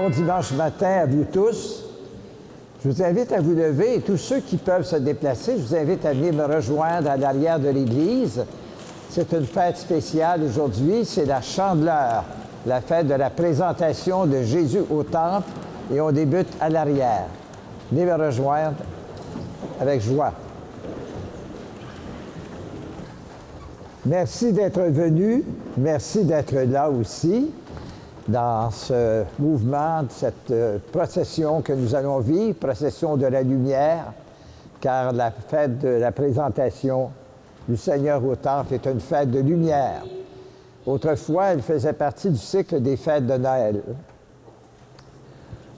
bon dimanche matin à vous tous. Je vous invite à vous lever et tous ceux qui peuvent se déplacer, je vous invite à venir me rejoindre à l'arrière de l'Église. C'est une fête spéciale aujourd'hui, c'est la Chandeleur, la fête de la présentation de Jésus au Temple, et on débute à l'arrière. Venez me rejoindre avec joie. Merci d'être venu, merci d'être là aussi dans ce mouvement, cette procession que nous allons vivre, procession de la lumière, car la fête de la présentation du Seigneur au Temple est une fête de lumière. Autrefois, elle faisait partie du cycle des fêtes de Noël.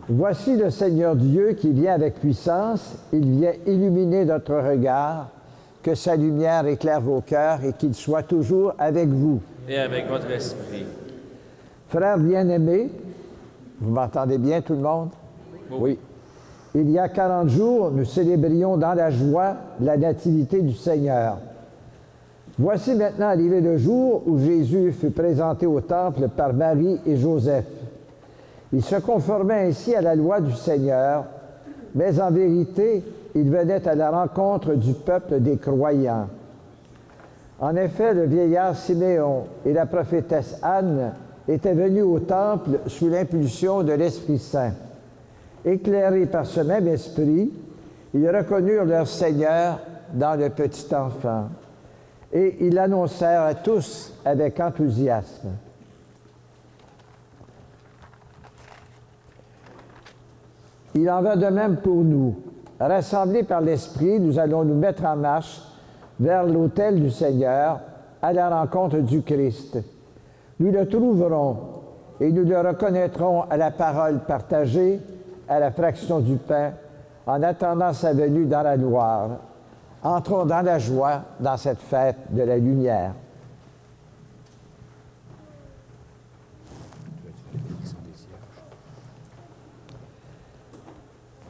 Voici le Seigneur Dieu qui vient avec puissance, il vient illuminer notre regard, que sa lumière éclaire vos cœurs et qu'il soit toujours avec vous. Et avec votre esprit. Frères bien-aimés, vous m'entendez bien tout le monde? Oui. Il y a 40 jours, nous célébrions dans la joie la nativité du Seigneur. Voici maintenant arrivé le jour où Jésus fut présenté au Temple par Marie et Joseph. Il se conformait ainsi à la loi du Seigneur, mais en vérité, il venait à la rencontre du peuple des croyants. En effet, le vieillard Siméon et la prophétesse Anne étaient venus au temple sous l'impulsion de l'Esprit Saint. Éclairés par ce même esprit, ils reconnurent leur Seigneur dans le petit enfant, et ils l'annoncèrent à tous avec enthousiasme. Il en va de même pour nous. Rassemblés par l'Esprit, nous allons nous mettre en marche vers l'autel du Seigneur, à la rencontre du Christ. Nous le trouverons et nous le reconnaîtrons à la parole partagée, à la fraction du pain, en attendant sa venue dans la gloire. Entrons dans la joie dans cette fête de la lumière.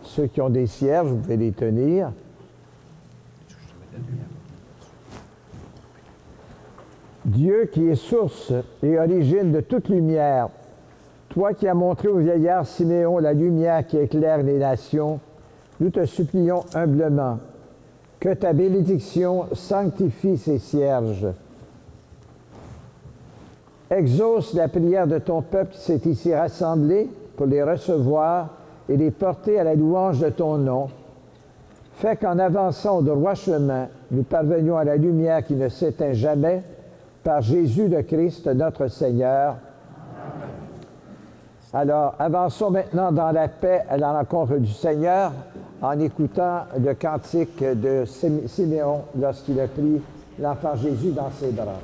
Ceux qui ont des cierges, vous pouvez les tenir. Dieu qui est source et origine de toute lumière, toi qui as montré au vieillard Siméon la lumière qui éclaire les nations, nous te supplions humblement que ta bénédiction sanctifie ces cierges. Exauce la prière de ton peuple qui s'est ici rassemblé pour les recevoir et les porter à la louange de ton nom. Fais qu'en avançant au droit chemin, nous parvenions à la lumière qui ne s'éteint jamais, par Jésus le Christ, notre Seigneur. Alors, avançons maintenant dans la paix à la rencontre du Seigneur en écoutant le cantique de Siméon lorsqu'il a pris l'enfant Jésus dans ses bras.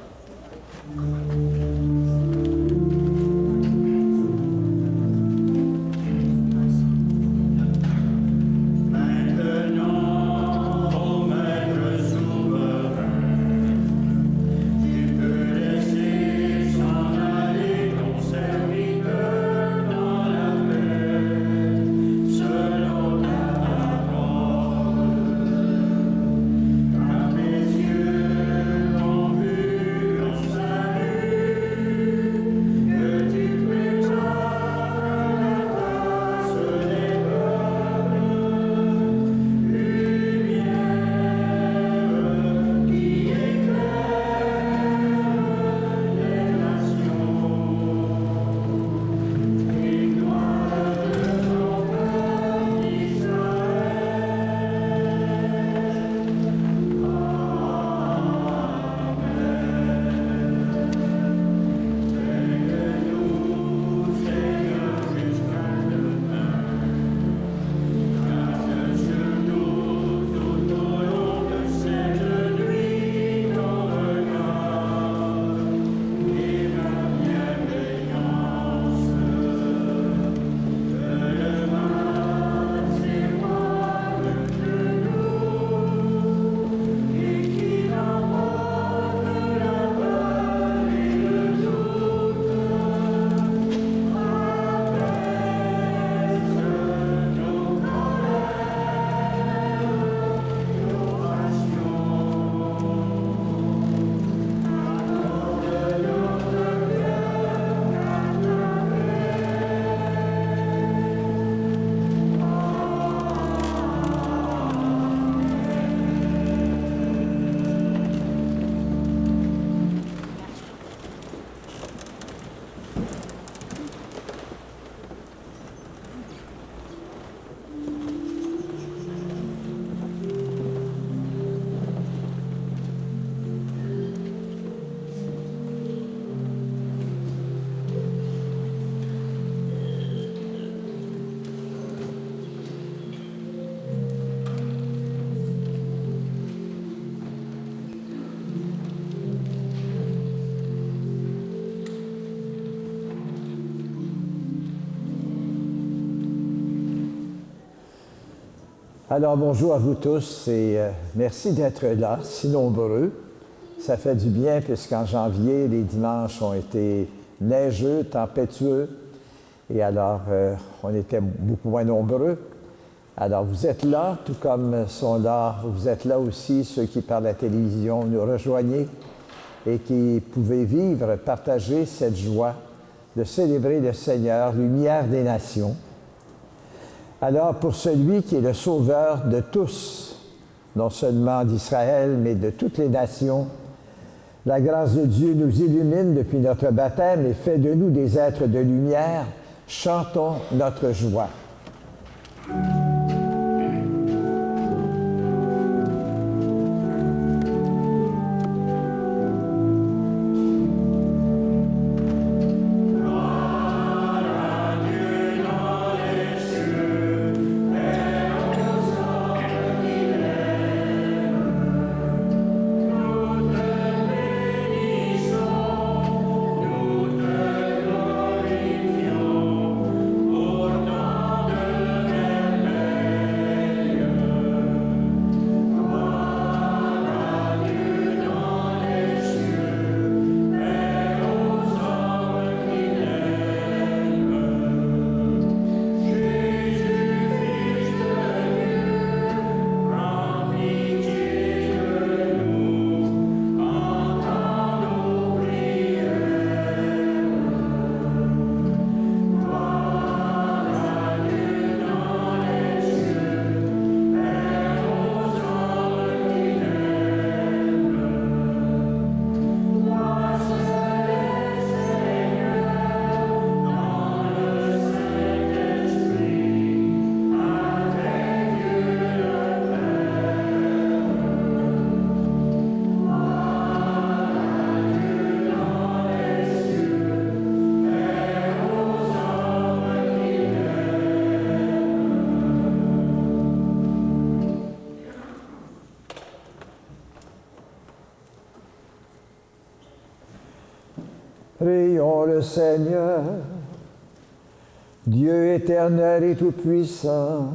Alors bonjour à vous tous et merci d'être là, si nombreux. Ça fait du bien puisqu'en janvier, les dimanches ont été neigeux, tempétueux et alors on était beaucoup moins nombreux. Alors vous êtes là, tout comme sont là, vous êtes là aussi ceux qui par la télévision nous rejoignez et qui pouvaient vivre, partager cette joie de célébrer le Seigneur, lumière des nations. Alors, pour celui qui est le sauveur de tous, non seulement d'Israël, mais de toutes les nations, la grâce de Dieu nous illumine depuis notre baptême et fait de nous des êtres de lumière. Chantons notre joie. Prions le Seigneur, Dieu éternel et tout-puissant,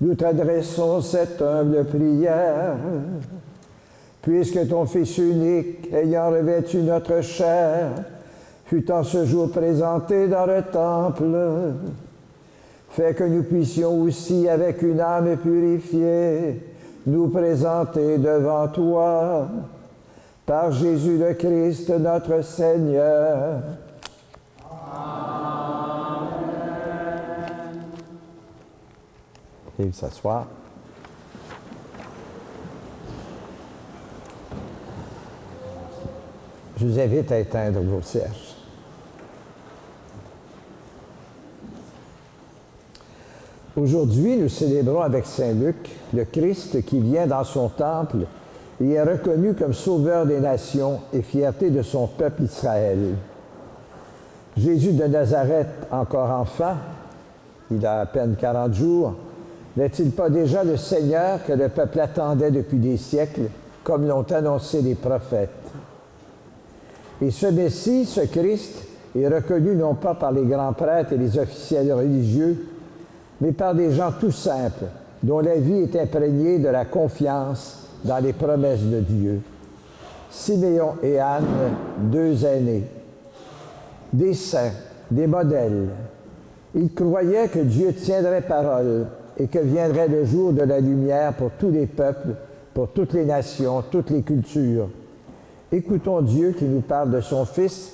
nous t'adressons cette humble prière. Puisque ton Fils unique, ayant revêtu notre chair, fut en ce jour présenté dans le temple, fais que nous puissions aussi, avec une âme purifiée, nous présenter devant toi. Par Jésus le Christ, notre Seigneur. Amen. Veuillez s'asseoir. Je vous invite à éteindre vos cierges. Aujourd'hui, nous célébrons avec Saint Luc le Christ qui vient dans son temple et est reconnu comme sauveur des nations et fierté de son peuple Israël. Jésus de Nazareth, encore enfant, il a à peine 40 jours, n'est-il pas déjà le Seigneur que le peuple attendait depuis des siècles, comme l'ont annoncé les prophètes? Et ce Messie, ce Christ, est reconnu non pas par les grands prêtres et les officiels religieux, mais par des gens tout simples, dont la vie est imprégnée de la confiance dans les promesses de Dieu. Siméon et Anne, deux aînés, des saints, des modèles. Ils croyaient que Dieu tiendrait parole et que viendrait le jour de la lumière pour tous les peuples, pour toutes les nations, toutes les cultures. Écoutons Dieu qui nous parle de son Fils,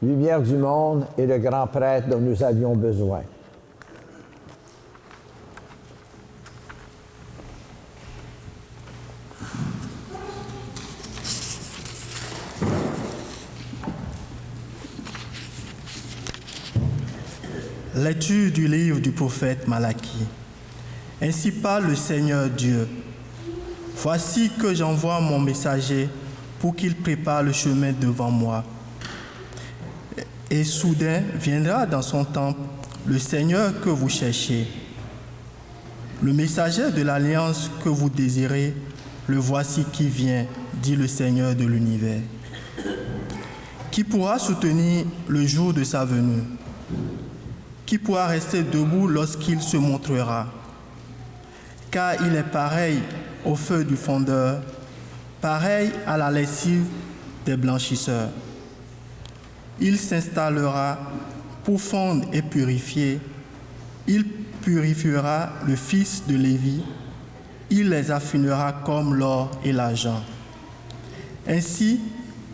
lumière du monde et le grand prêtre dont nous avions besoin. Lecture du livre du prophète Malachie. Ainsi parle le Seigneur Dieu. Voici que j'envoie mon messager pour qu'il prépare le chemin devant moi. Et soudain viendra dans son temple le Seigneur que vous cherchez. Le messager de l'alliance que vous désirez, le voici qui vient, dit le Seigneur de l'univers. Qui pourra soutenir le jour de sa venue? Qui pourra rester debout lorsqu'il se montrera? car il est pareil au feu du fondeur, pareil à la lessive des blanchisseurs. Il s'installera pour fondre et purifier. Il purifiera le fils de Lévi. Il les affinera comme l'or et l'argent. Ainsi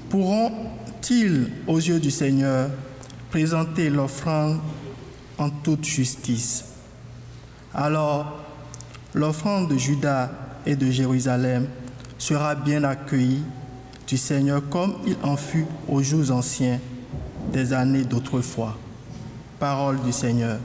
pourront-ils, aux yeux du Seigneur, présenter l'offrande en toute justice. Alors, l'offrande de Juda et de Jérusalem sera bien accueillie du Seigneur comme il en fut aux jours anciens des années d'autrefois. Parole du Seigneur.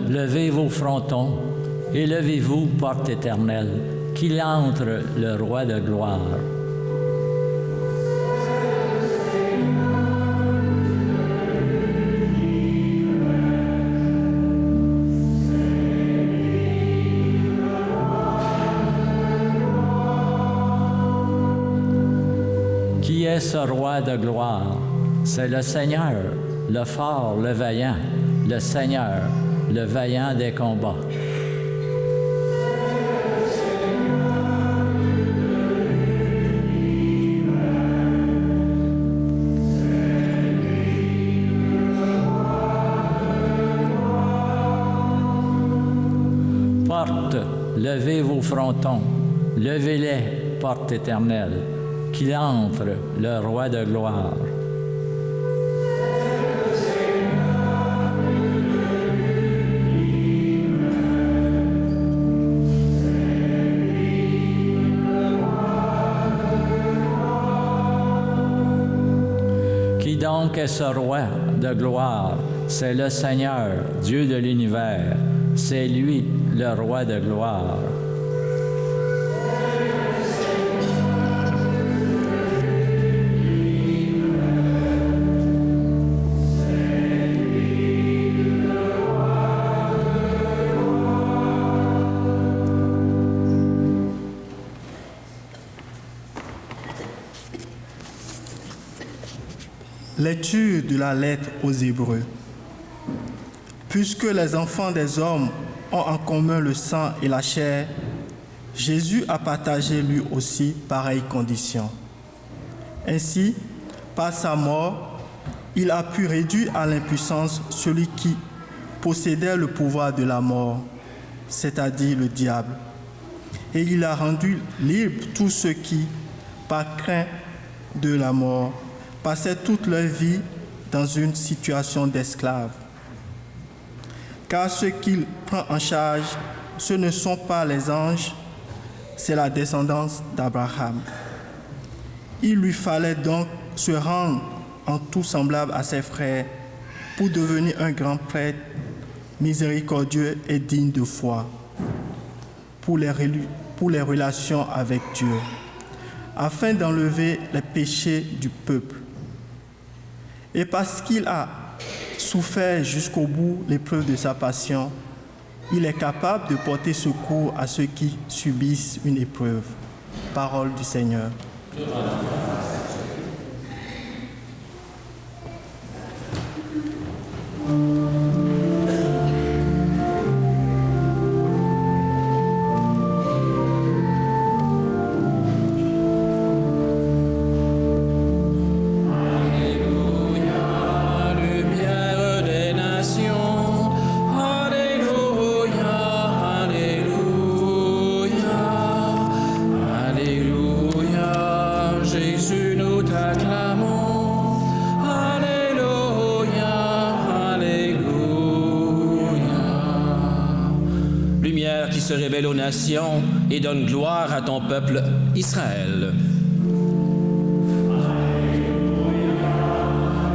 Levez vos frontons et levez-vous, porte éternelle, qu'il entre le roi de gloire. Qui est ce roi de gloire? C'est le Seigneur, le fort, le vaillant, le Seigneur, le vaillant des combats. Porte, levez vos frontons, levez-les, porte éternelle, qu'il entre le roi de gloire. Donc est ce roi de gloire, c'est le Seigneur, Dieu de l'univers, c'est lui le roi de gloire. Lecture de la lettre aux Hébreux. Puisque les enfants des hommes ont en commun le sang et la chair, Jésus a partagé lui aussi pareille condition. Ainsi, par sa mort, il a pu réduire à l'impuissance celui qui possédait le pouvoir de la mort, c'est-à-dire le diable. Et il a rendu libres tous ceux qui, par crainte de la mort, passaient toute leur vie dans une situation d'esclave. Car ce qu'il prend en charge, ce ne sont pas les anges, c'est la descendance d'Abraham. Il lui fallait donc se rendre en tout semblable à ses frères pour devenir un grand prêtre miséricordieux et digne de foi pour les relations avec Dieu, afin d'enlever les péchés du peuple. Et parce qu'il a souffert jusqu'au bout l'épreuve de sa passion, il est capable de porter secours à ceux qui subissent une épreuve. Parole du Seigneur. Se révèle aux nations et donne gloire à ton peuple Israël.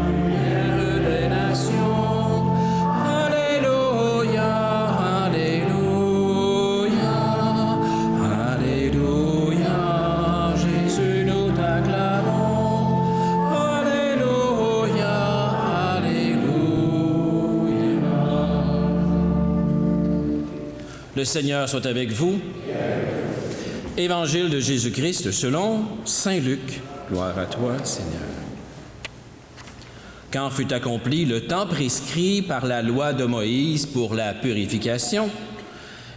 Lumière des nations, Alléluia. Le Seigneur soit avec vous. Évangile de Jésus-Christ selon saint Luc. Gloire à toi, Seigneur. Quand fut accompli le temps prescrit par la loi de Moïse pour la purification,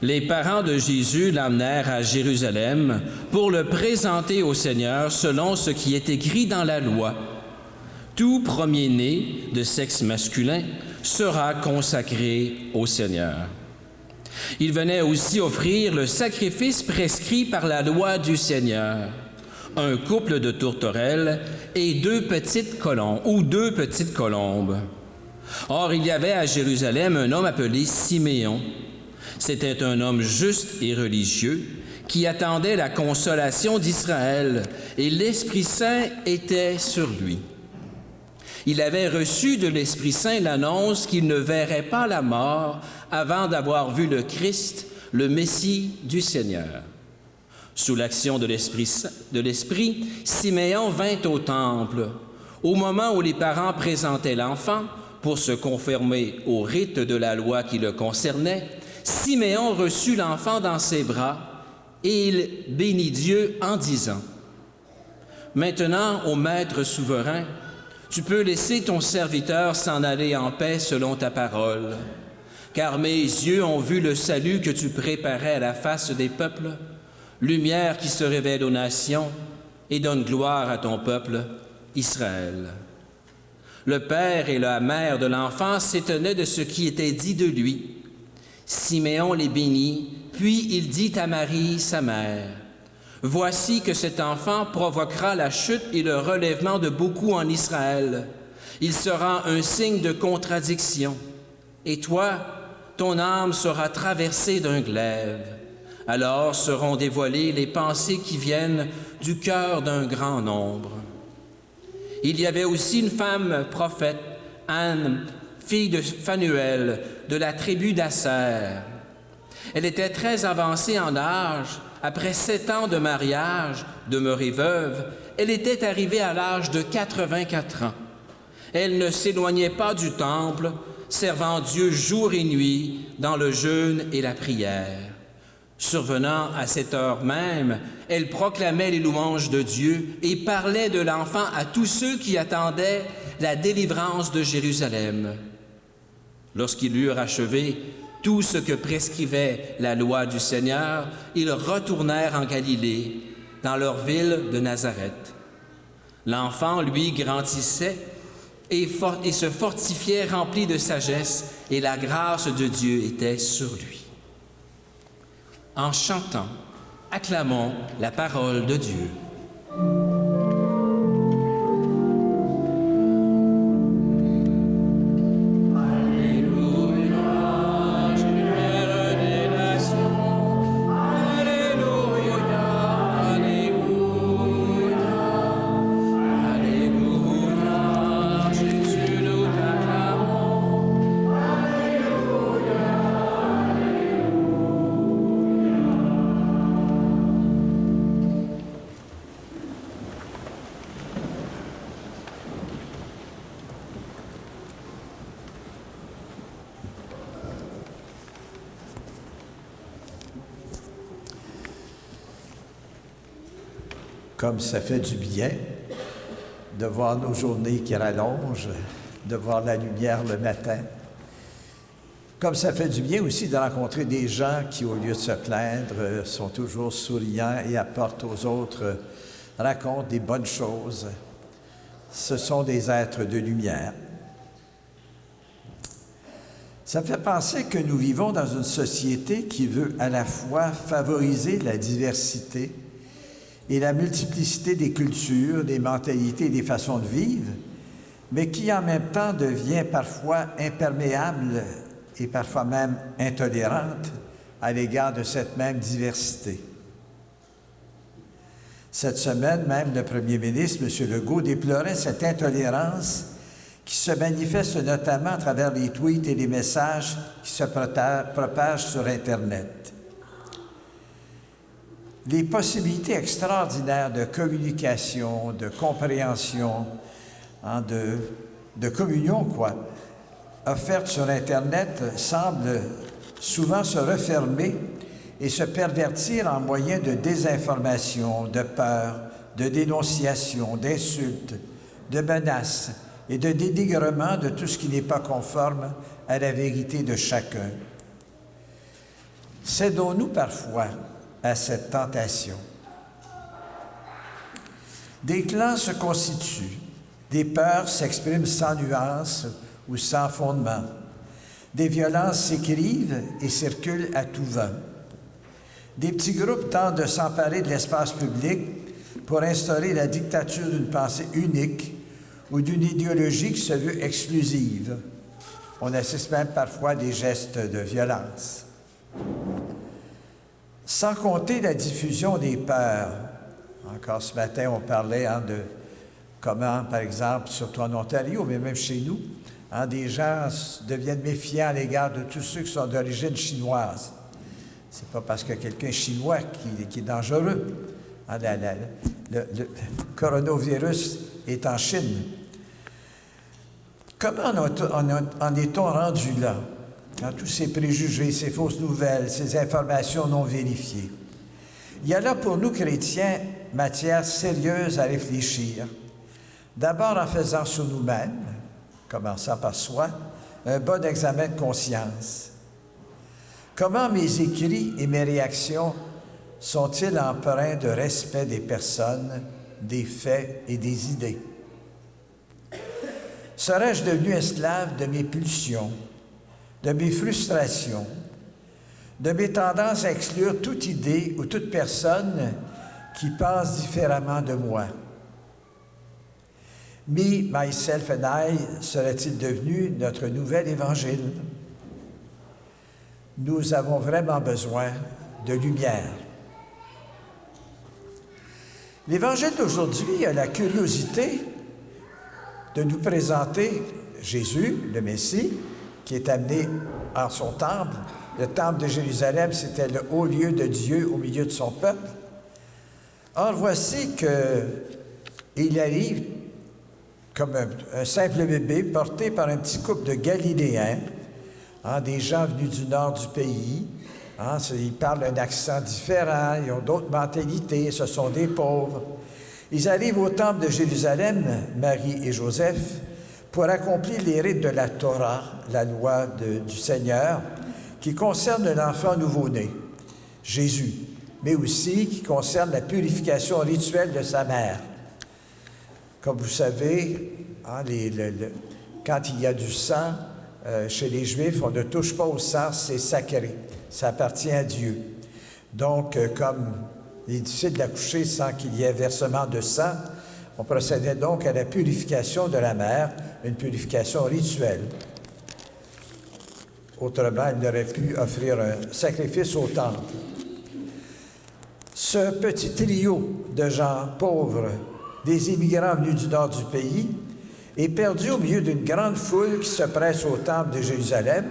les parents de Jésus l'amenèrent à Jérusalem pour le présenter au Seigneur selon ce qui est écrit dans la loi. Tout premier-né de sexe masculin sera consacré au Seigneur. Il venait aussi offrir le sacrifice prescrit par la loi du Seigneur, un couple de tourterelles et deux petites colombes. Or, il y avait à Jérusalem un homme appelé Siméon. C'était un homme juste et religieux qui attendait la consolation d'Israël, et l'Esprit Saint était sur lui. Il avait reçu de l'Esprit Saint l'annonce qu'il ne verrait pas la mort avant d'avoir vu le Christ, le Messie du Seigneur. Sous l'action de l'Esprit, Siméon vint au temple. Au moment où les parents présentaient l'enfant, pour se conformer au rite de la loi qui le concernait, Siméon reçut l'enfant dans ses bras et il bénit Dieu en disant : « Maintenant, ô Maître souverain, tu peux laisser ton serviteur s'en aller en paix selon ta parole, car mes yeux ont vu le salut que tu préparais à la face des peuples, lumière qui se révèle aux nations et donne gloire à ton peuple, Israël. » Le père et la mère de l'enfant s'étonnaient de ce qui était dit de lui. Siméon les bénit, puis il dit à Marie, sa mère : « Voici que cet enfant provoquera la chute et le relèvement de beaucoup en Israël. Il sera un signe de contradiction. Et toi, ton âme sera traversée d'un glaive. Alors seront dévoilées les pensées qui viennent du cœur d'un grand nombre. » Il y avait aussi une femme prophète, Anne, fille de Phanuel, de la tribu d'Aser. Elle était très avancée en âge. Après 7 ans de mariage, demeurée veuve, elle était arrivée à l'âge de 84 ans. Elle ne s'éloignait pas du temple, servant Dieu jour et nuit dans le jeûne et la prière. Survenant à cette heure même, elle proclamait les louanges de Dieu et parlait de l'enfant à tous ceux qui attendaient la délivrance de Jérusalem. Lorsqu'ils eurent achevé tout ce que prescrivait la loi du Seigneur, ils retournèrent en Galilée, dans leur ville de Nazareth. L'enfant, lui, grandissait et se fortifiait rempli de sagesse, et la grâce de Dieu était sur lui. En chantant, acclamons la parole de Dieu. Comme ça fait du bien de voir nos journées qui rallongent, de voir la lumière le matin. Comme ça fait du bien aussi de rencontrer des gens qui, au lieu de se plaindre, sont toujours souriants et apportent aux autres, racontent des bonnes choses. Ce sont des êtres de lumière. Ça me fait penser que nous vivons dans une société qui veut à la fois favoriser la diversité et la multiplicité des cultures, des mentalités et des façons de vivre, mais qui en même temps devient parfois imperméable et parfois même intolérante à l'égard de cette même diversité. Cette semaine même, le premier ministre, M. Legault, déplorait cette intolérance qui se manifeste notamment à travers les tweets et les messages qui se propagent sur Internet. Les possibilités extraordinaires de communication, de compréhension, de communion, offertes sur Internet semblent souvent se refermer et se pervertir en moyen de désinformation, de peur, de dénonciation, d'insultes, de menaces et de dénigrement de tout ce qui n'est pas conforme à la vérité de chacun. Cédons-nous parfois à cette tentation. Des clans se constituent, des peurs s'expriment sans nuance ou sans fondement, des violences s'écrivent et circulent à tout vent. Des petits groupes tentent de s'emparer de l'espace public pour instaurer la dictature d'une pensée unique ou d'une idéologie qui se veut exclusive. On assiste même parfois à des gestes de violence. Sans compter la diffusion des peurs. Encore ce matin, on parlait de comment, par exemple, surtout en Ontario, mais même chez nous, des gens deviennent méfiants à l'égard de tous ceux qui sont d'origine chinoise. C'est pas parce que quelqu'un est chinois qui est dangereux. Le coronavirus est en Chine. Comment en est-on rendu là? Tous ces préjugés, ces fausses nouvelles, ces informations non vérifiées. Il y a là pour nous chrétiens matière sérieuse à réfléchir. D'abord en faisant sur nous-mêmes, commençant par soi, un bon examen de conscience. Comment mes écrits et mes réactions sont-ils empreints de respect des personnes, des faits et des idées? Serais-je devenu esclave de mes pulsions, de mes frustrations, de mes tendances à exclure toute idée ou toute personne qui pense différemment de moi? Me, myself and I serait-il devenu notre nouvel évangile? Nous avons vraiment besoin de lumière. L'Évangile d'aujourd'hui a la curiosité de nous présenter Jésus, le Messie, qui est amené en son temple. Le temple de Jérusalem, c'était le haut lieu de Dieu au milieu de son peuple. Or, voici qu'il arrive comme un simple bébé porté par un petit couple de Galiléens, des gens venus du nord du pays. Ils parlent un accent différent, ils ont d'autres mentalités, ce sont des pauvres. Ils arrivent au temple de Jérusalem, Marie et Joseph, pour accomplir les rites de la Torah, la loi du Seigneur, qui concerne l'enfant nouveau-né, Jésus, mais aussi qui concerne la purification rituelle de sa mère. Comme vous savez, quand il y a du sang, chez les Juifs, on ne touche pas au sang, c'est sacré, ça appartient à Dieu. Donc, comme il est difficile d'accoucher sans qu'il y ait versement de sang, on procédait donc à la purification de la mère, une purification rituelle. Autrement, il n'aurait pu offrir un sacrifice au temple. Ce petit trio de gens pauvres, des immigrants venus du nord du pays, est perdu au milieu d'une grande foule qui se presse au temple de Jérusalem.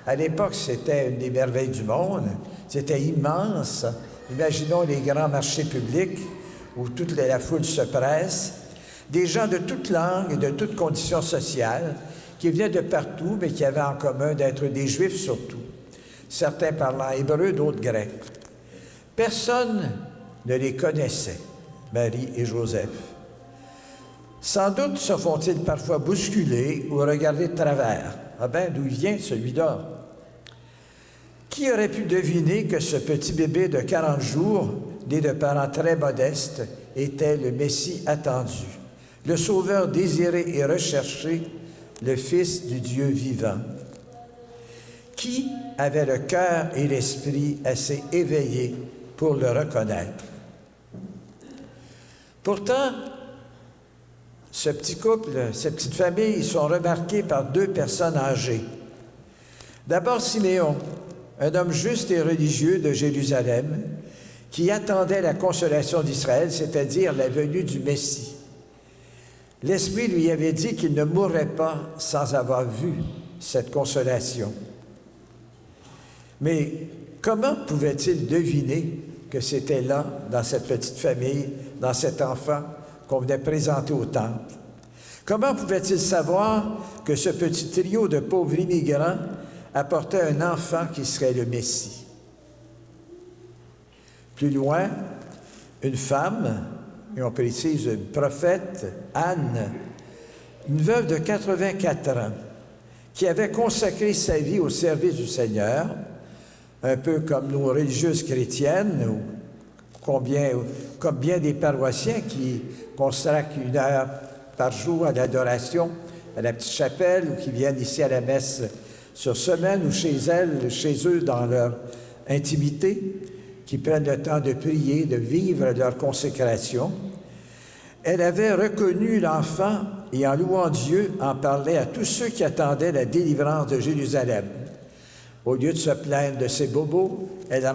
À l'époque, c'était une des merveilles du monde. C'était immense. Imaginons les grands marchés publics où toute la foule se presse. Des gens de toutes langues et de toutes conditions sociales qui venaient de partout, mais qui avaient en commun d'être des Juifs surtout. Certains parlant hébreu, d'autres grec. Personne ne les connaissait, Marie et Joseph. Sans doute se font-ils parfois bousculer ou regarder de travers. Ah ben, d'où vient celui-là? Qui aurait pu deviner que ce petit bébé de 40 jours, né de parents très modestes, était le Messie attendu, le Sauveur désiré et recherché, le Fils du Dieu vivant? Qui avait le cœur et l'esprit assez éveillés pour le reconnaître? Pourtant, ce petit couple, cette petite famille, ils sont remarqués par deux personnes âgées. D'abord, Siméon, un homme juste et religieux de Jérusalem, qui attendait la consolation d'Israël, c'est-à-dire la venue du Messie. L'Esprit lui avait dit qu'il ne mourrait pas sans avoir vu cette consolation. Mais comment pouvait-il deviner que c'était là, dans cette petite famille, dans cet enfant qu'on venait présenter au temple? Comment pouvait-il savoir que ce petit trio de pauvres immigrants apportait un enfant qui serait le Messie. Plus loin, une femme, et on précise une prophète, Anne, une veuve de 84 ans, qui avait consacré sa vie au service du Seigneur, un peu comme nos religieuses chrétiennes, ou comme bien des paroissiens qui consacrent 1 heure par jour à l'adoration à la petite chapelle, ou qui viennent ici à la messe sur semaine, ou chez eux, dans leur intimité, qui prennent le temps de prier, de vivre leur consécration. Elle avait reconnu l'enfant et, en louant Dieu, en parlait à tous ceux qui attendaient la délivrance de Jérusalem. Au lieu de se plaindre de ses bobos, elle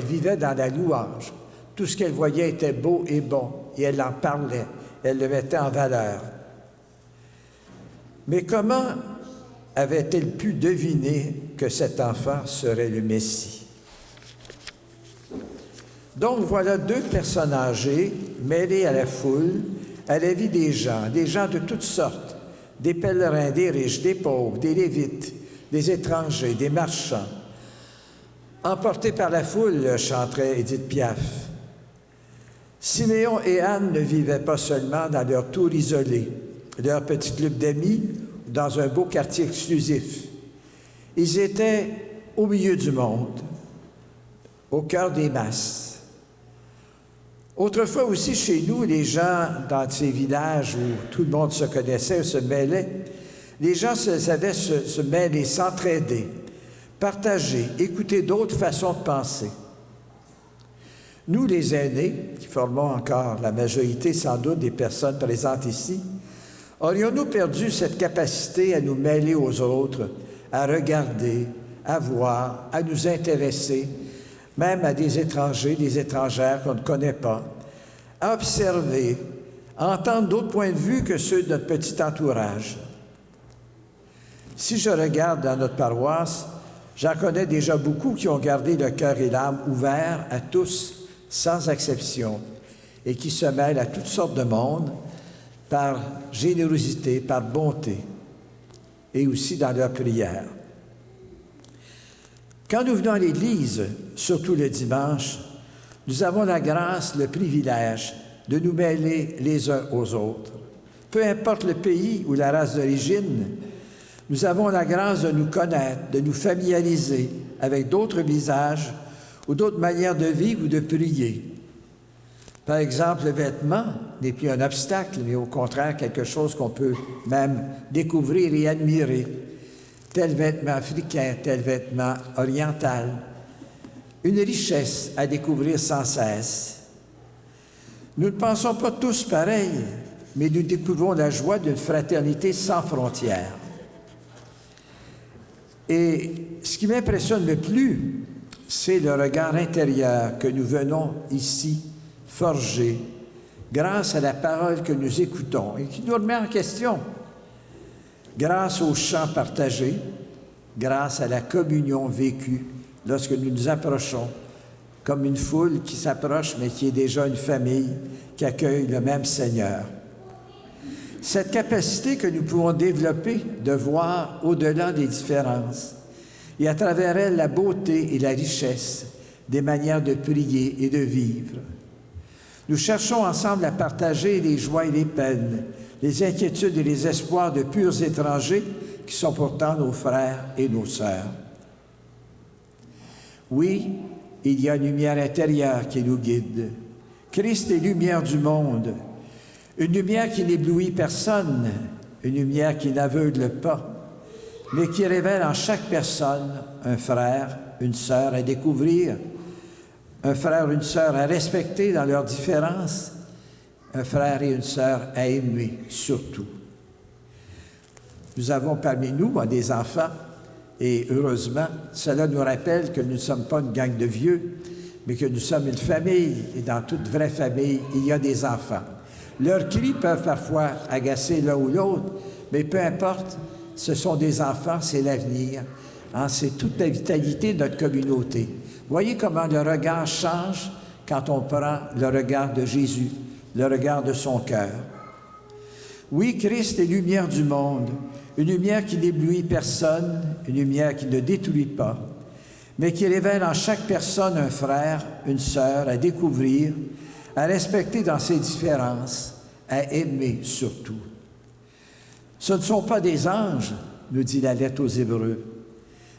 vivait dans la louange. Tout ce qu'elle voyait était beau et bon, et elle en parlait, elle le mettait en valeur. Mais comment avait-elle pu deviner que cet enfant serait le Messie? Donc voilà deux personnes âgées, mêlées à la foule, à la vie des gens de toutes sortes, des pèlerins, des riches, des pauvres, des lévites, des étrangers, des marchands. Emportés par la foule, chanterait Édith Piaf. Siméon et Anne ne vivaient pas seulement dans leur tour isolé, leur petit club d'amis, ou dans un beau quartier exclusif. Ils étaient au milieu du monde, au cœur des masses. Autrefois aussi, chez nous, les gens, dans ces villages où tout le monde se connaissait, se mêlait, les gens savaient se mêler, s'entraider, partager, écouter d'autres façons de penser. Nous, les aînés, qui formons encore la majorité sans doute des personnes présentes ici, aurions-nous perdu cette capacité à nous mêler aux autres, à regarder, à voir, à nous intéresser, même à des étrangers, des étrangères qu'on ne connaît pas, à observer, à entendre d'autres points de vue que ceux de notre petit entourage. Si je regarde dans notre paroisse, j'en connais déjà beaucoup qui ont gardé le cœur et l'âme ouverts à tous, sans exception, et qui se mêlent à toutes sortes de monde par générosité, par bonté, et aussi dans leur prière. Quand nous venons à l'Église, surtout le dimanche, nous avons la grâce, le privilège de nous mêler les uns aux autres. Peu importe le pays ou la race d'origine, nous avons la grâce de nous connaître, de nous familiariser avec d'autres visages ou d'autres manières de vivre ou de prier. Par exemple, le vêtement n'est plus un obstacle, mais au contraire quelque chose qu'on peut même découvrir et admirer. Tel vêtement africain, tel vêtement oriental. Une richesse à découvrir sans cesse. Nous ne pensons pas tous pareil, mais nous découvrons la joie d'une fraternité sans frontières. Et ce qui m'impressionne le plus, c'est le regard intérieur que nous venons ici forger grâce à la parole que nous écoutons et qui nous remet en question. Grâce aux chants partagés, grâce à la communion vécue lorsque nous nous approchons, comme une foule qui s'approche mais qui est déjà une famille qui accueille le même Seigneur. Cette capacité que nous pouvons développer de voir au-delà des différences et à travers elle la beauté et la richesse des manières de prier et de vivre. Nous cherchons ensemble à partager les joies et les peines, les inquiétudes et les espoirs de purs étrangers qui sont pourtant nos frères et nos sœurs. Oui, il y a une lumière intérieure qui nous guide. Christ est lumière du monde, une lumière qui n'éblouit personne, une lumière qui n'aveugle pas, mais qui révèle en chaque personne un frère, une sœur à découvrir, un frère, une sœur à respecter dans leurs différences, un frère et une sœur à aimer surtout. Nous avons parmi nous des enfants et heureusement, cela nous rappelle que nous ne sommes pas une gang de vieux, mais que nous sommes une famille et dans toute vraie famille, il y a des enfants. Leurs cris peuvent parfois agacer l'un ou l'autre, mais peu importe, ce sont des enfants, c'est l'avenir. C'est toute la vitalité de notre communauté. Voyez comment le regard change quand on prend le regard de Jésus, le regard de son cœur. Oui, Christ est lumière du monde, une lumière qui n'éblouit personne, une lumière qui ne détruit pas, mais qui révèle en chaque personne un frère, une sœur à découvrir, à respecter dans ses différences, à aimer surtout. Ce ne sont pas des anges, nous dit la lettre aux Hébreux,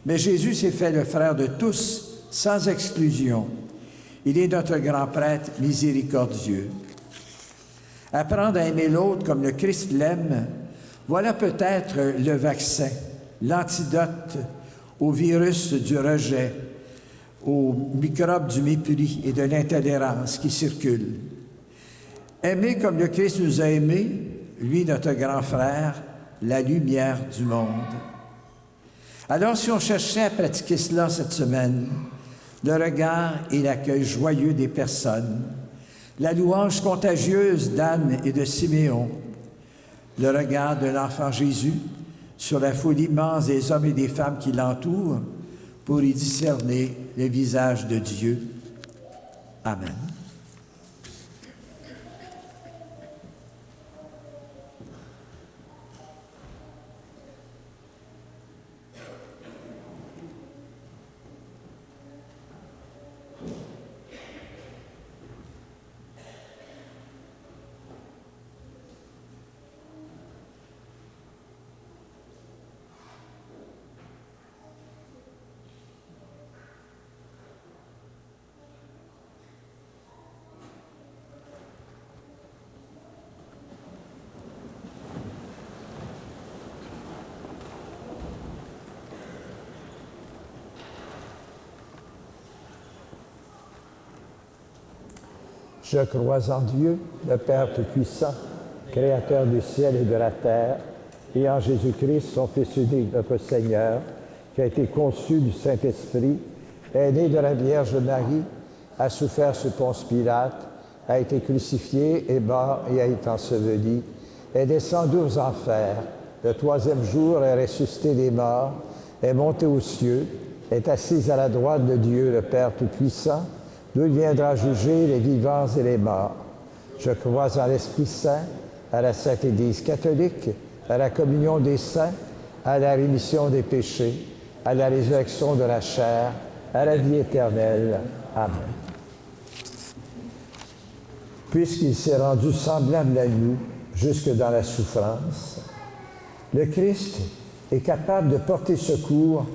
mais Jésus s'est fait le frère de tous, sans exclusion. Il est notre grand prêtre miséricordieux. Apprendre à aimer l'autre comme le Christ l'aime, voilà peut-être le vaccin, l'antidote au virus du rejet, aux microbes du mépris et de l'intolérance qui circulent. Aimer comme le Christ nous a aimés, lui notre grand frère, la lumière du monde. Alors si on cherchait à pratiquer cela cette semaine, le regard et l'accueil joyeux des personnes, la louange contagieuse d'Anne et de Siméon, le regard de l'enfant Jésus sur la foule immense des hommes et des femmes qui l'entourent pour y discerner le visage de Dieu. Amen. Je crois en Dieu, le Père Tout-Puissant, Créateur du ciel et de la terre, et en Jésus-Christ, son Fils unique, notre Seigneur, qui a été conçu du Saint-Esprit, est né de la Vierge Marie, a souffert sous Ponce Pilate, a été crucifié, est mort et a été enseveli, est descendu aux enfers, le troisième jour est ressuscité des morts, est monté aux cieux, est assis à la droite de Dieu, le Père Tout-Puissant, d'où il viendra juger les vivants et les morts. Je crois en l'Esprit Saint, à la Sainte Église catholique, à la communion des saints, à la rémission des péchés, à la résurrection de la chair, à la vie éternelle. Amen. Puisqu'il s'est rendu semblable à nous jusque dans la souffrance, le Christ est capable de porter secours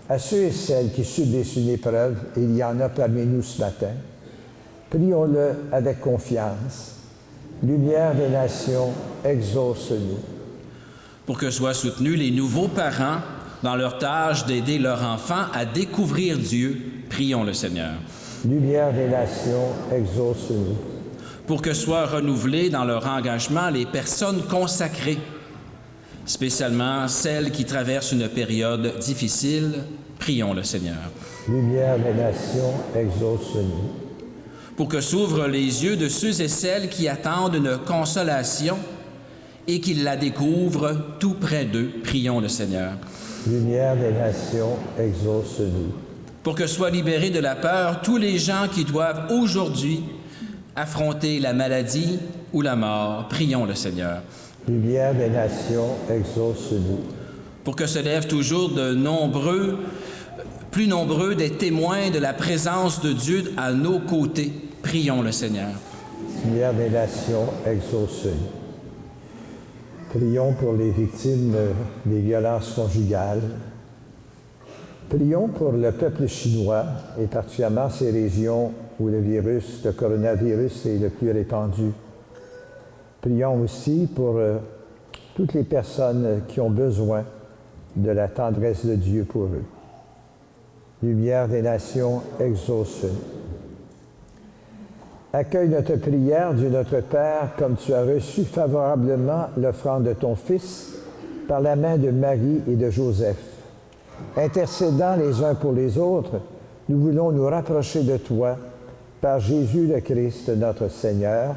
à ceux et celles qui subissent une épreuve, et il y en a parmi nous ce matin. Prions-le avec confiance. Lumière des nations, exauce-nous. Pour que soient soutenus les nouveaux parents dans leur tâche d'aider leurs enfants à découvrir Dieu, prions le Seigneur. Lumière des nations, exauce-nous. Pour que soient renouvelés dans leur engagement les personnes consacrées, spécialement celles qui traversent une période difficile, prions le Seigneur. Lumière des nations, exauce-nous. Pour que s'ouvrent les yeux de ceux et celles qui attendent une consolation et qu'ils la découvrent tout près d'eux, prions le Seigneur. Lumière des nations, exauce-nous. Pour que soient libérés de la peur tous les gens qui doivent aujourd'hui affronter la maladie ou la mort, prions le Seigneur. Lumière des nations, exauce-nous. Pour que se lèvent toujours plus nombreux des témoins de la présence de Dieu à nos côtés, prions le Seigneur. Lumière des nations, exauce-nous. Prions pour les victimes des violences conjugales. Prions pour le peuple chinois, et particulièrement ces régions où le coronavirus est le plus répandu. Prions aussi pour toutes les personnes qui ont besoin de la tendresse de Dieu pour eux. Lumière des nations, exauce-nous. Accueille notre prière, Dieu notre Père, comme tu as reçu favorablement l'offrande de ton Fils par la main de Marie et de Joseph. Intercédant les uns pour les autres, nous voulons nous rapprocher de toi par Jésus le Christ, notre Seigneur.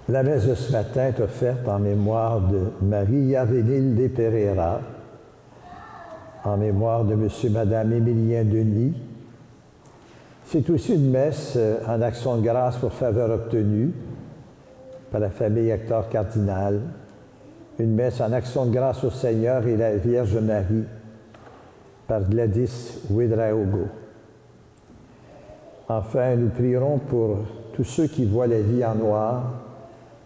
La messe de ce matin est offerte en mémoire de Maria Venilde Pereira, en mémoire de M. et Mme Émilien Denis. C'est aussi une messe en action de grâce pour faveur obtenue par la famille Hector Cardinal, une messe en action de grâce au Seigneur et la Vierge Marie par Gladys Ouédraogo. Enfin, nous prierons pour tous ceux qui voient la vie en noir,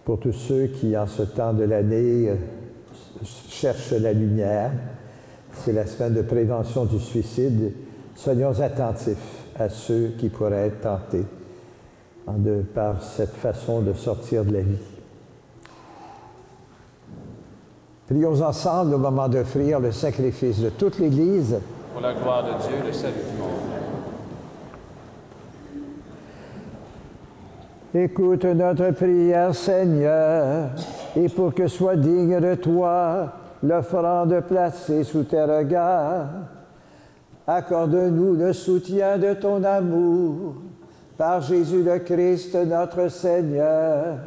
pour tous ceux qui, en ce temps de l'année, cherchent la lumière. C'est la semaine de prévention du suicide. Soyons attentifs à ceux qui pourraient être tentés par cette façon de sortir de la vie. Prions ensemble au moment d'offrir le sacrifice de toute l'Église. Pour la gloire de Dieu, le salut du monde. Écoute notre prière, Seigneur, et pour que soit digne de toi l'offrande placée sous tes regards, accorde-nous le soutien de ton amour, par Jésus le Christ, notre Seigneur.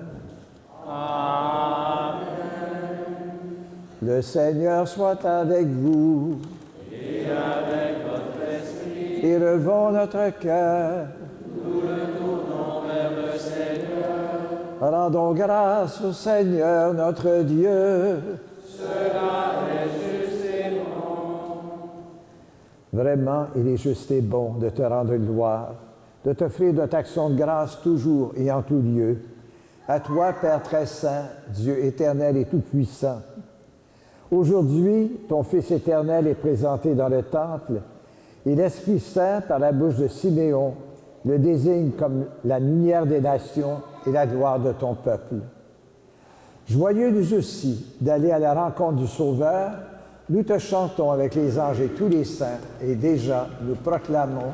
Amen. Le Seigneur soit avec vous. Et avec votre esprit. Et relevons notre cœur. Nous le tournons vers le Seigneur. Rendons grâce au Seigneur notre Dieu. Cela est juste et bon. Vraiment, il est juste et bon de te rendre gloire, de t'offrir notre action de grâce toujours et en tout lieu. À toi, Père très saint, Dieu éternel et tout-puissant. Aujourd'hui, ton Fils éternel est présenté dans le temple et l'Esprit Saint, par la bouche de Siméon, le désigne comme la lumière des nations et la gloire de ton peuple. Joyeux nous aussi d'aller à la rencontre du Sauveur, nous te chantons avec les anges et tous les saints, et déjà nous proclamons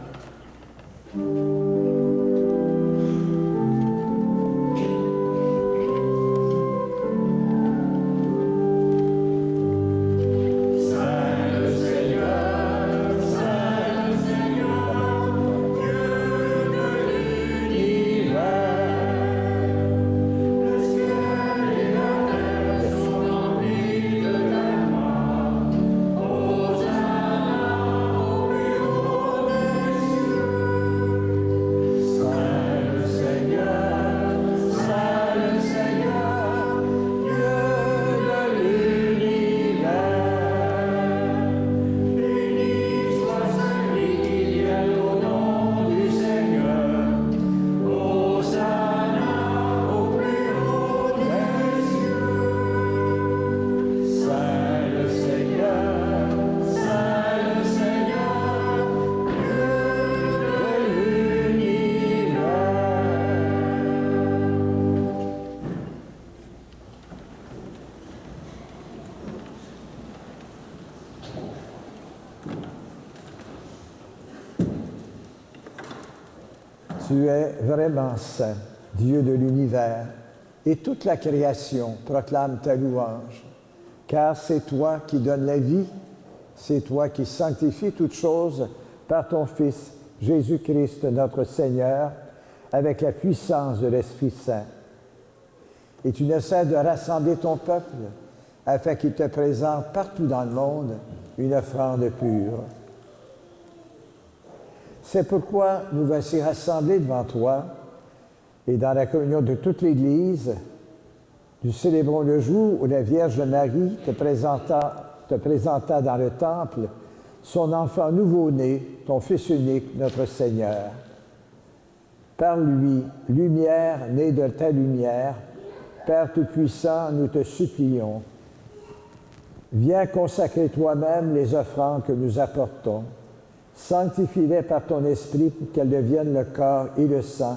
Tu es vraiment saint, Dieu de l'univers, et toute la création proclame ta louange, car c'est toi qui donnes la vie, c'est toi qui sanctifies toutes choses par ton Fils, Jésus-Christ notre Seigneur, avec la puissance de l'Esprit Saint. Et tu ne cesses de rassembler ton peuple, afin qu'il te présente partout dans le monde une offrande pure. C'est pourquoi nous voici rassemblés devant toi et dans la communion de toute l'Église, nous célébrons le jour où la Vierge Marie te présenta dans le temple son enfant nouveau-né, ton Fils unique, notre Seigneur. Par lui, lumière née de ta lumière, Père Tout-Puissant, nous te supplions. Viens consacrer toi-même les offrandes que nous apportons. Sanctifie-les par ton Esprit pour qu'elles deviennent le corps et le sang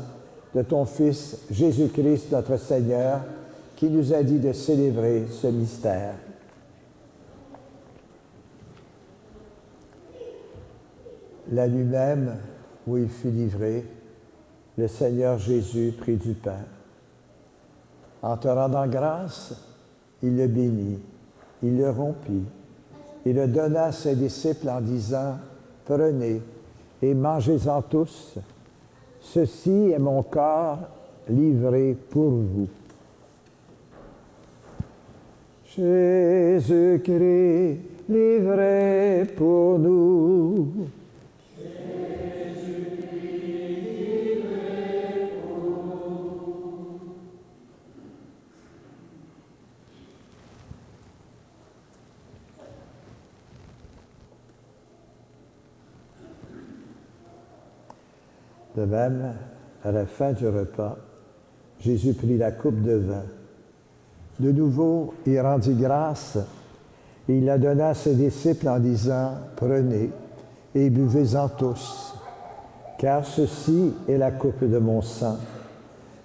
de ton Fils, Jésus-Christ, notre Seigneur, qui nous a dit de célébrer ce mystère. La nuit même où il fut livré, le Seigneur Jésus prit du pain. En te rendant grâce, il le bénit, il le rompit, et le donna à ses disciples en disant: « Prenez et mangez-en tous. Ceci est mon corps livré pour vous. » Jésus-Christ, livré pour nous. De même, à la fin du repas, Jésus prit la coupe de vin. De nouveau, il rendit grâce et il la donna à ses disciples en disant, « Prenez et buvez-en tous, car ceci est la coupe de mon sang,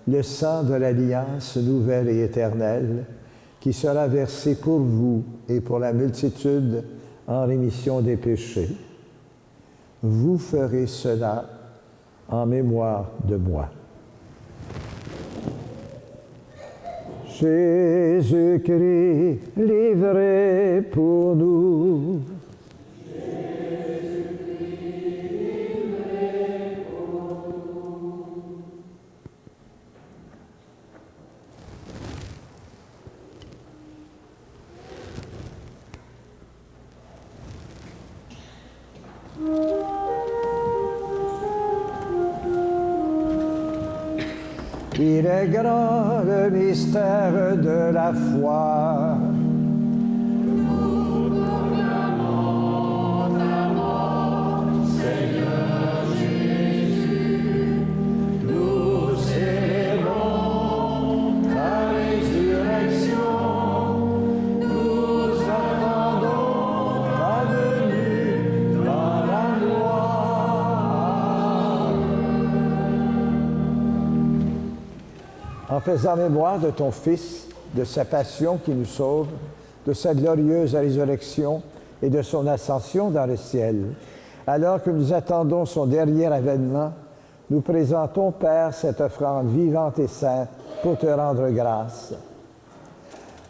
le sang de l'alliance nouvelle et éternelle, qui sera versé pour vous et pour la multitude en rémission des péchés. Vous ferez cela en mémoire de moi. » Jésus-Christ, livré pour nous. Il est grand le mystère de la foi. Nous proclamons ta mort, Seigneur Jésus. Nous célébrons ta résurrection. Nous attendons ta venue dans la gloire. En faisant mémoire de ton Fils, de sa passion qui nous sauve, de sa glorieuse résurrection et de son ascension dans le ciel, alors que nous attendons son dernier avènement, nous présentons, Père, cette offrande vivante et sainte pour te rendre grâce.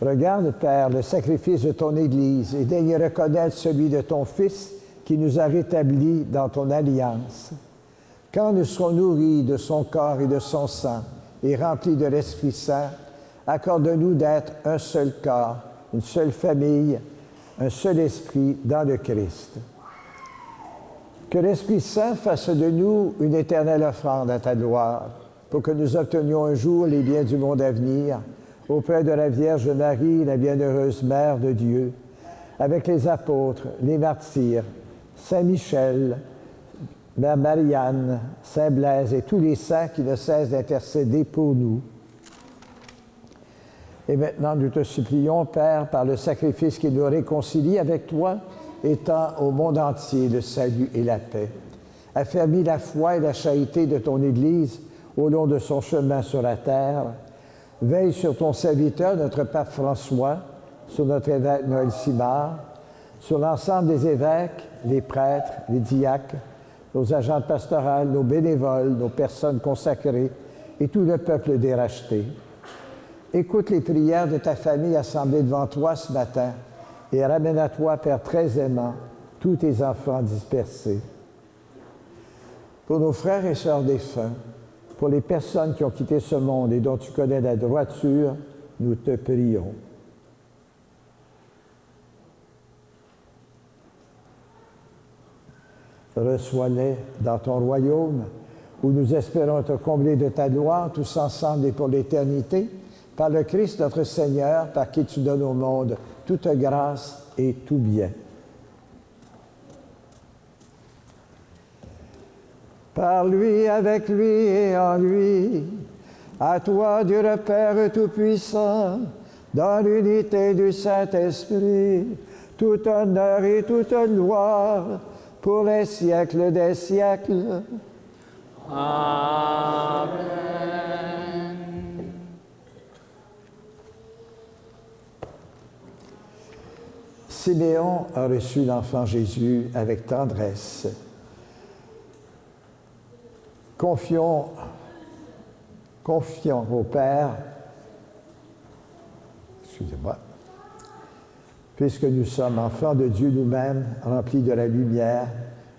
Regarde, Père, le sacrifice de ton Église et daigne reconnaître celui de ton Fils qui nous a rétablis dans ton alliance. Quand nous serons nourris de son corps et de son sang, et remplis de l'Esprit Saint, accorde-nous d'être un seul corps, une seule famille, un seul esprit dans le Christ. Que l'Esprit Saint fasse de nous une éternelle offrande à ta gloire, pour que nous obtenions un jour les biens du monde à venir, auprès de la Vierge Marie, la bienheureuse Mère de Dieu, avec les apôtres, les martyrs, Saint Michel, Mère Marianne, Saint Blaise et tous les saints qui ne cessent d'intercéder pour nous. Et maintenant, nous te supplions, Père, par le sacrifice qui nous réconcilie avec toi, étends au monde entier le salut et la paix. Affermis la foi et la charité de ton Église au long de son chemin sur la terre. Veille sur ton serviteur, notre pape François, sur notre évêque Noël Simard, sur l'ensemble des évêques, les prêtres, les diacres, nos agents pastorales, nos bénévoles, nos personnes consacrées et tout le peuple des rachetés. Écoute les prières de ta famille assemblée devant toi ce matin et ramène à toi, Père très aimant, tous tes enfants dispersés. Pour nos frères et sœurs défunts, pour les personnes qui ont quitté ce monde et dont tu connais la droiture, nous te prions. Reçois-les dans ton royaume, où nous espérons te combler de ta gloire, tous ensemble et pour l'éternité, par le Christ notre Seigneur, par qui tu donnes au monde toute grâce et tout bien. Par lui, avec lui et en lui, à toi, Dieu le Père Tout-Puissant, dans l'unité du Saint-Esprit, tout honneur et toute gloire, pour les siècles des siècles. Amen. Siméon a reçu l'enfant Jésus avec tendresse. Confions au Père, puisque nous sommes enfants de Dieu nous-mêmes, remplis de la lumière,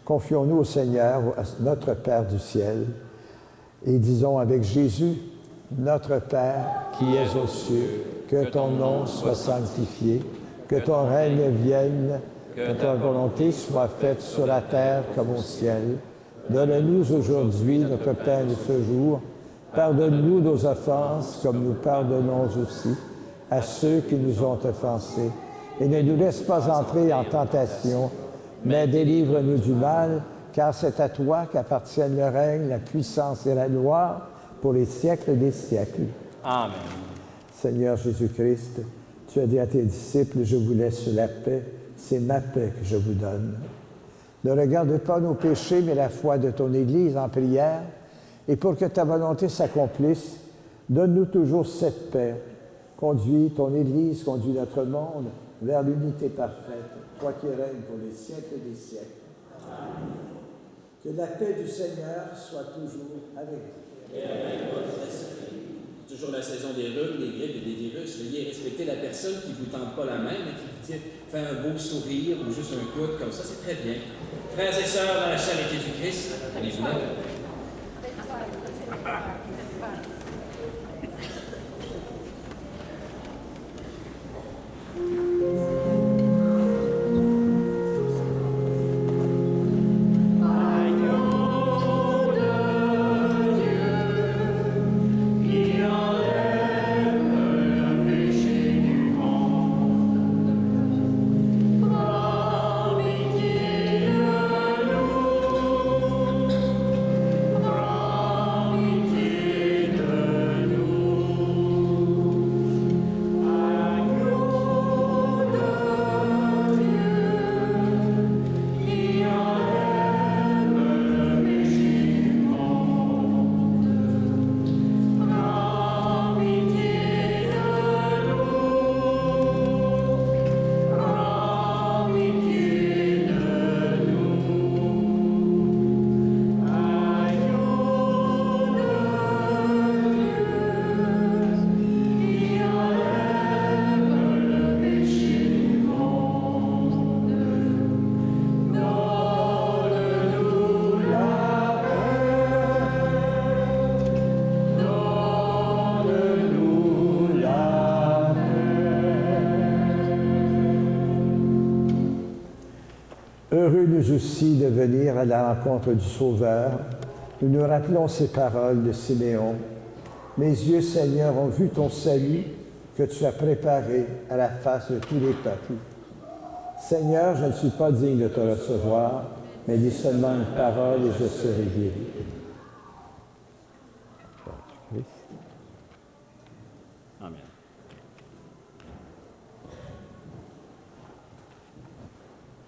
confions-nous au Seigneur, notre Père du ciel, et disons avec Jésus, notre Père qui es aux cieux, que ton nom soit sanctifié, que ton règne vienne, que ta volonté soit faite sur la terre comme au ciel. Donne-nous aujourd'hui notre pain de ce jour. Pardonne-nous nos offenses comme nous pardonnons aussi à ceux qui nous ont offensés. Et ne nous laisse pas entrer en tentation, mais délivre-nous du mal, car c'est à toi qu'appartiennent le règne, la puissance et la gloire pour les siècles des siècles. Amen. Seigneur Jésus-Christ, tu as dit à tes disciples, je vous laisse la paix, c'est ma paix que je vous donne. Ne regarde pas nos péchés, mais la foi de ton Église en prière, et pour que ta volonté s'accomplisse, donne-nous toujours cette paix. Conduis ton Église, conduis notre monde vers l'unité parfaite, toi qui règnes pour les siècles des siècles. Amen. Que la paix du Seigneur soit toujours avec vous. Toujours la saison des rhumes, des grippes et des virus. Veuillez respecter la personne qui ne vous tend pas la main, mais qui vous fait un beau sourire ou juste un coude comme ça, c'est très bien. Frères et sœurs dans la charité du Christ, allez-vous là. Heureux nous aussi de venir à la rencontre du Sauveur. Nous nous rappelons ces paroles de Siméon. Mes yeux, Seigneur, ont vu ton salut que tu as préparé à la face de tous les peuples. Seigneur, je ne suis pas digne de te recevoir, mais dis seulement une parole et je serai guéri. Amen.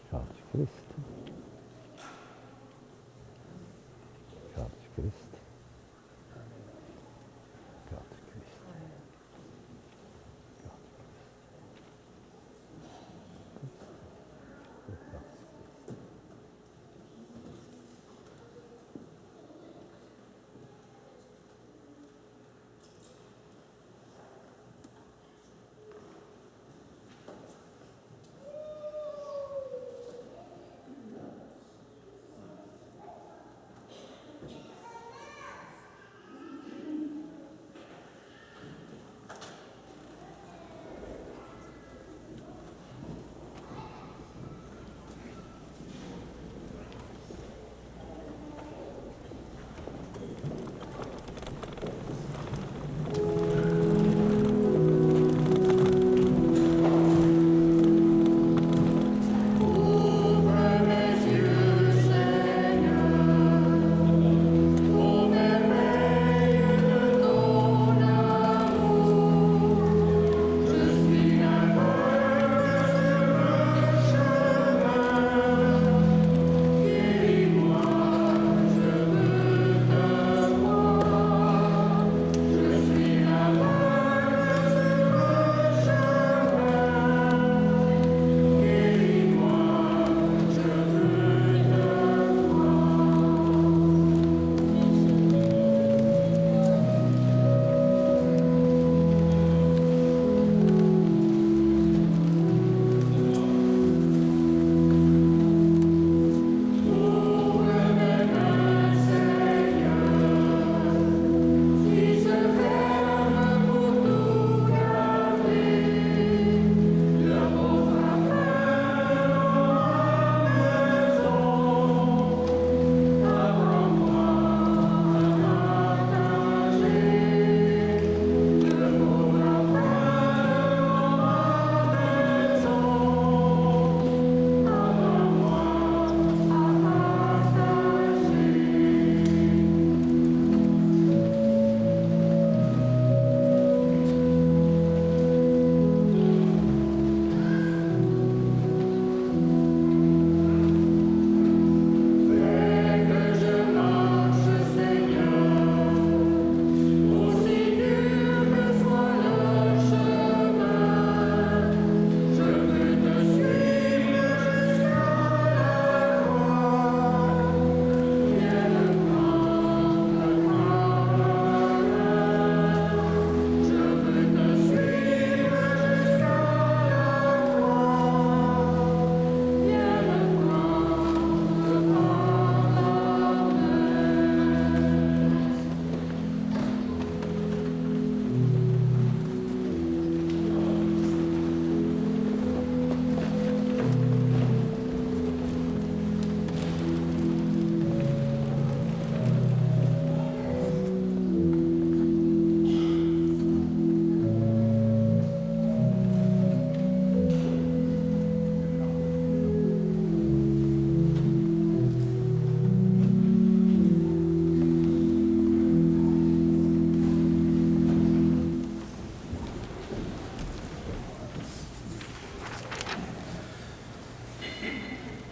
Chante Christ. Chante Christ. Chante Christ.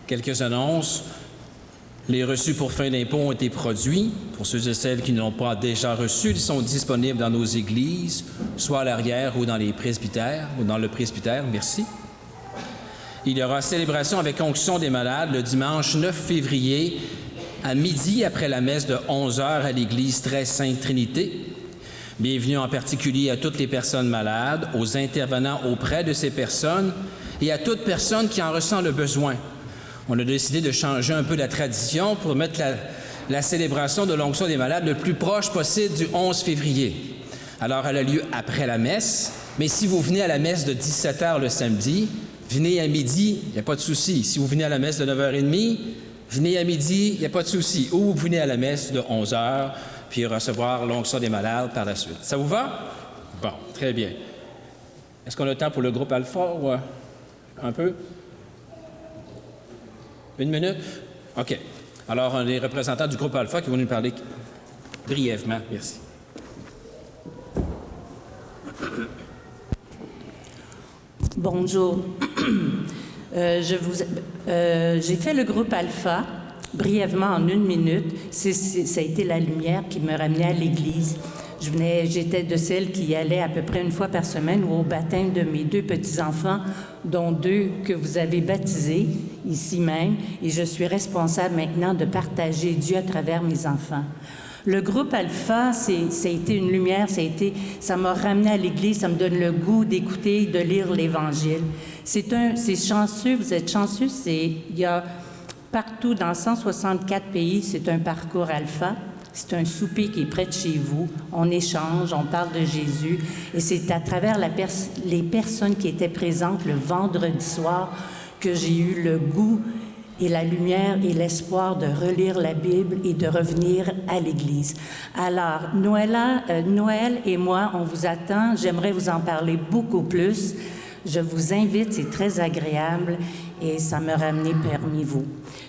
Quelques annonces. Les reçus pour fin d'impôt ont été produits. Pour ceux et celles qui ne l'ont pas déjà reçus, ils sont disponibles dans nos églises, soit à l'arrière ou dans les presbytères, ou dans le presbytère. Merci. Il y aura célébration avec onction des malades le dimanche 9 février à midi après la messe de 11h à l'église Très Sainte Trinité. Bienvenue en particulier à toutes les personnes malades, aux intervenants auprès de ces personnes et à toute personne qui en ressent le besoin. On a décidé de changer un peu la tradition pour mettre la célébration de l'onction des malades le plus proche possible du 11 février. Alors, elle a lieu après la messe, mais si vous venez à la messe de 17h le samedi, venez à midi, il n'y a pas de souci. Si vous venez à la messe de 9h30, venez à midi, il n'y a pas de souci. Ou vous venez à la messe de 11h, puis recevoir l'onction des malades par la suite. Ça vous va? Bon, très bien. Est-ce qu'on a le temps pour le groupe Alpha ou un peu? Une minute? OK. Alors, on a les représentants du groupe Alpha qui vont nous parler brièvement. Merci. Bonjour. J'ai fait le groupe Alpha brièvement en 1 minute. Ça a été la lumière qui me ramenait à l'église. J'étais de celles qui allaient à peu près une fois par semaine au baptême de mes 2 petits-enfants, dont 2 que vous avez baptisés ici même, et je suis responsable maintenant de partager Dieu à travers mes enfants. Le groupe Alpha, ça a été une lumière, ça m'a ramené à l'Église, ça me donne le goût d'écouter, de lire l'Évangile. C'est chanceux, vous êtes chanceux, il y a partout dans 164 pays, c'est un parcours Alpha. C'est un souper qui est près de chez vous. On échange, on parle de Jésus. Et c'est à travers les personnes qui étaient présentes le vendredi soir que j'ai eu le goût et la lumière et l'espoir de relire la Bible et de revenir à l'Église. Alors, Noël et moi, on vous attend. J'aimerais vous en parler beaucoup plus. Je vous invite, c'est très agréable et ça me ramenait parmi vous.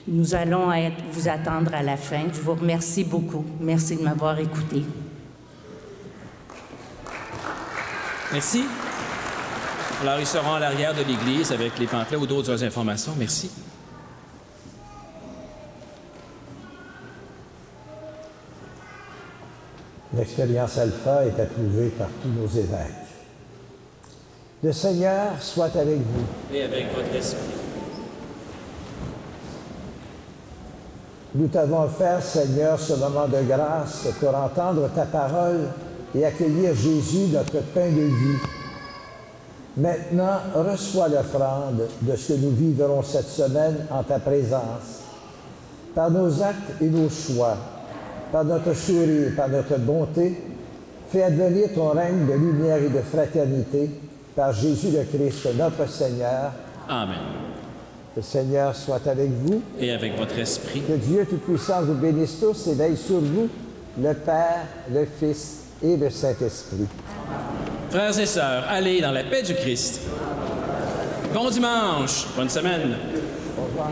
Nous allons vous attendre à la fin. Je vous remercie beaucoup. Merci de m'avoir écouté. Merci. Alors, ils seront à l'arrière de l'église avec les pamphlets ou d'autres informations. Merci. L'expérience Alpha est approuvée par tous nos évêques. Le Seigneur soit avec vous. Et avec votre esprit. Nous t'avons offert, Seigneur, ce moment de grâce pour entendre ta parole et accueillir Jésus, notre pain de vie. Maintenant, reçois l'offrande de ce que nous vivrons cette semaine en ta présence. Par nos actes et nos choix, par notre sourire, par notre bonté, fais advenir ton règne de lumière et de fraternité par Jésus le Christ, notre Seigneur. Amen. Que le Seigneur soit avec vous. Et avec votre esprit. Que Dieu Tout-Puissant vous bénisse tous et veille sur vous, le Père, le Fils et le Saint-Esprit. Frères et sœurs, allez dans la paix du Christ. Bon dimanche, bonne semaine. Au revoir.